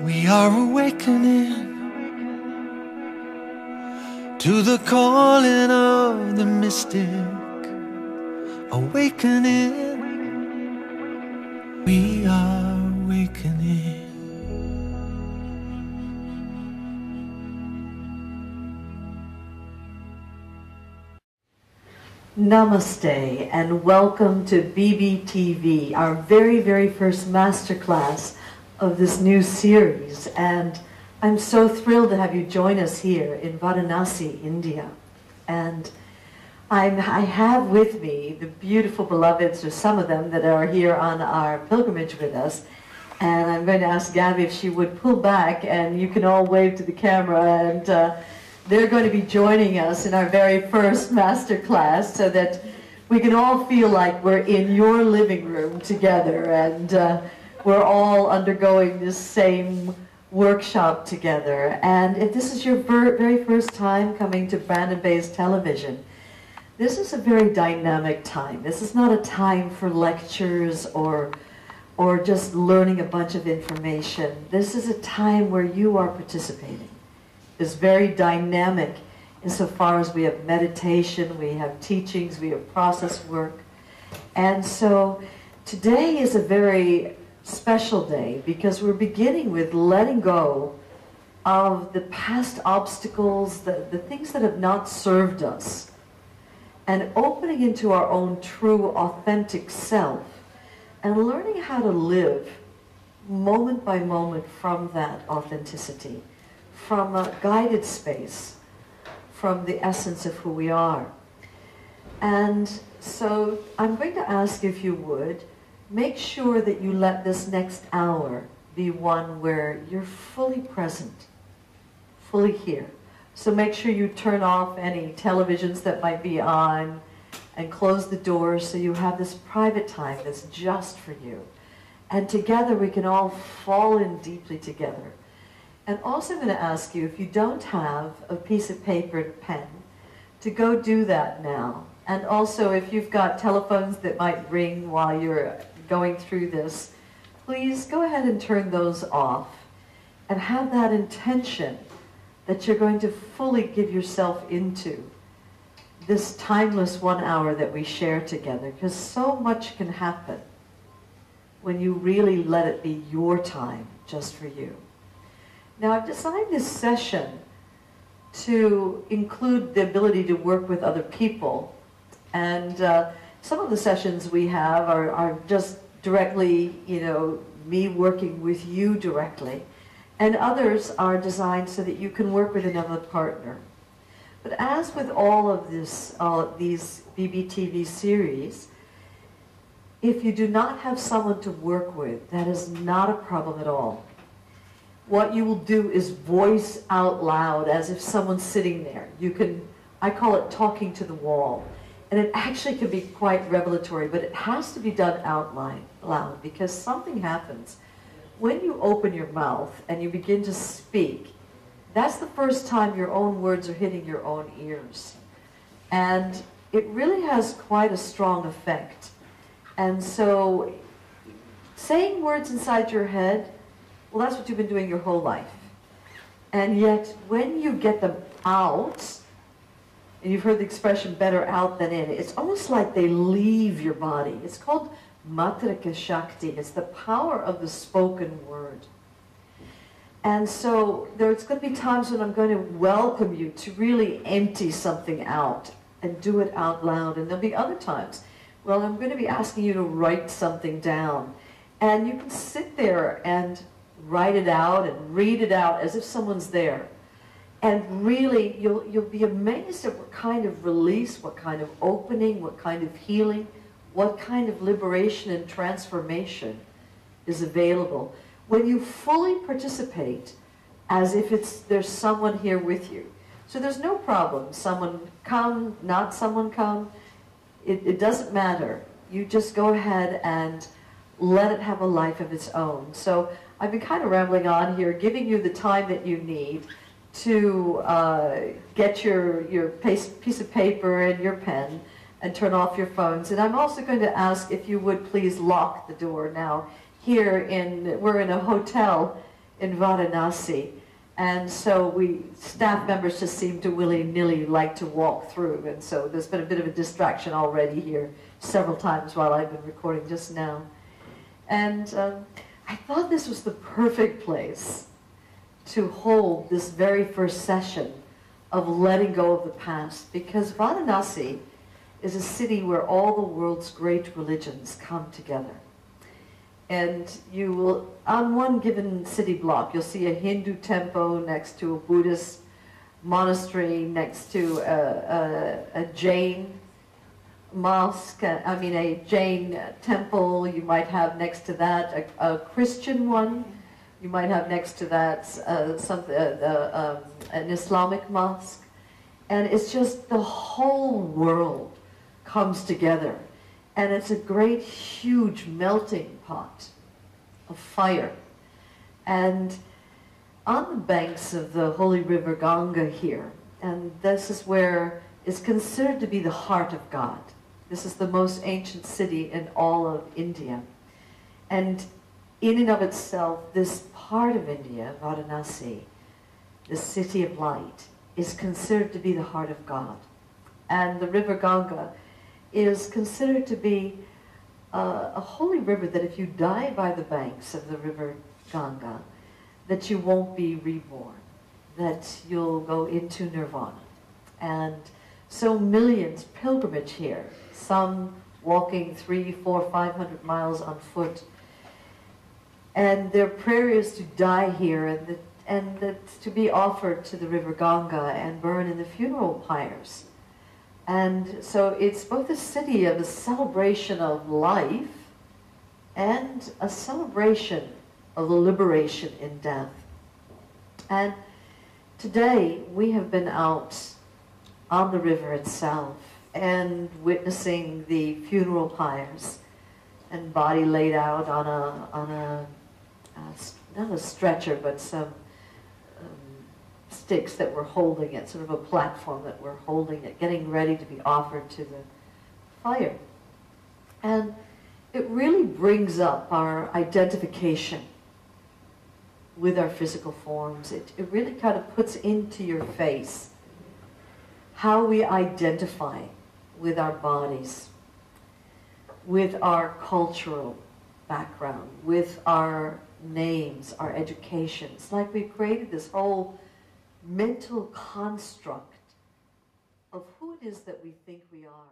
We are awakening to the calling of the mystic. Awakening, we are awakening. Namaste and welcome to BBTV, our very first masterclass of this new series. And I'm so thrilled to have you join us here in Varanasi, India. And I have with me the beautiful beloveds, or some of them, that are here on our pilgrimage with us. And I'm going to ask Gabby if she would pull back and you can all wave to the camera, and they're going to be joining us in our very first master class so that we can all feel like we're in your living room together, and we're all undergoing this same workshop together. And if this is your very first time coming to Brandon Bay's television, this is a very dynamic time. This is not a time for lectures or just learning a bunch of information. This is a time where you are participating. It's very dynamic insofar as we have meditation, we have teachings, we have process work. And so today is a very special day because we're beginning with letting go of the past obstacles, the things that have not served us, and opening into our own true, authentic self, and learning how to live moment by moment from that authenticity, from a guided space, from the essence of who we are. And so I'm going to ask, if you would, make sure that you let this next hour be one where you're fully present, fully here. So make sure you turn off any televisions that might be on and close the doors so you have this private time that's just for you. And together we can all fall in deeply together. And also I'm going to ask you, if you don't have a piece of paper and pen, to go do that now. And also, if you've got telephones that might ring while you're going through this, please go ahead and turn those off and have that intention that you're going to fully give yourself into this timeless 1 hour that we share together, because so much can happen when you really let it be your time just for you. Now, I've designed this session to include the ability to work with other people. And some of the sessions we have are just directly, me working with you directly. And others are designed so that you can work with another partner. But as with all of these BBTV series, if you do not have someone to work with, that is not a problem at all. What you will do is voice out loud as if someone's sitting there. I call it talking to the wall. And it actually can be quite revelatory, but it has to be done out loud, because something happens. When you open your mouth and you begin to speak, that's the first time your own words are hitting your own ears. And it really has quite a strong effect. And so saying words inside your head, well, that's what you've been doing your whole life. And yet, when you get them out, and you've heard the expression better out than in, it's almost like they leave your body. It's called Matrika Shakti. It's the power of the spoken word. And so there's going to be times when I'm going to welcome you to really empty something out and do it out loud. And there'll be other times, well, I'm going to be asking you to write something down. And you can sit there and write it out and read it out as if someone's there. And really, you'll be amazed at what kind of release, what kind of opening, what kind of healing, what kind of liberation and transformation is available when you fully participate as if there's someone here with you. So there's no problem. Someone come, not someone come. It doesn't matter. You just go ahead and let it have a life of its own. So I've been kind of rambling on here, giving you the time that you need to get your piece of paper and your pen and turn off your phones. And I'm also going to ask if you would please lock the door. Now, we're in a hotel in Varanasi. And so staff members just seem to willy-nilly like to walk through. And so there's been a bit of a distraction already here several times while I've been recording just now. And I thought this was the perfect place to hold this very first session of letting go of the past, because Varanasi is a city where all the world's great religions come together. And you will, on one given city block, you'll see a Hindu temple next to a Buddhist monastery, next to a Jain mosque, a Jain temple. You might have next to that a Christian one. You might have next to that an Islamic mosque. And it's just the whole world comes together. And it's a great, huge melting pot of fire. And on the banks of the holy river Ganga here, and this is where it's considered to be the heart of God. This is the most ancient city in all of India. And in and of itself, this part of India, Varanasi, the city of light, is considered to be the heart of God. And the river Ganga is considered to be a holy river that if you die by the banks of the river Ganga, that you won't be reborn, that you'll go into nirvana. And so millions pilgrimage here, some walking 300, 400, 500 miles on foot. And their prayer is to die here and that to be offered to the river Ganga and burn in the funeral pyres. And so it's both a city of a celebration of life and a celebration of the liberation in death. And today we have been out on the river itself and witnessing the funeral pyres and body laid out on a not a stretcher, but some sticks that were holding it, sort of a platform that were holding it, getting ready to be offered to the fire. And it really brings up our identification with our physical forms. It really kind of puts into your face how we identify with our bodies, with our cultural background, with our names, our education. It's like we've created this whole mental construct of who it is that we think we are.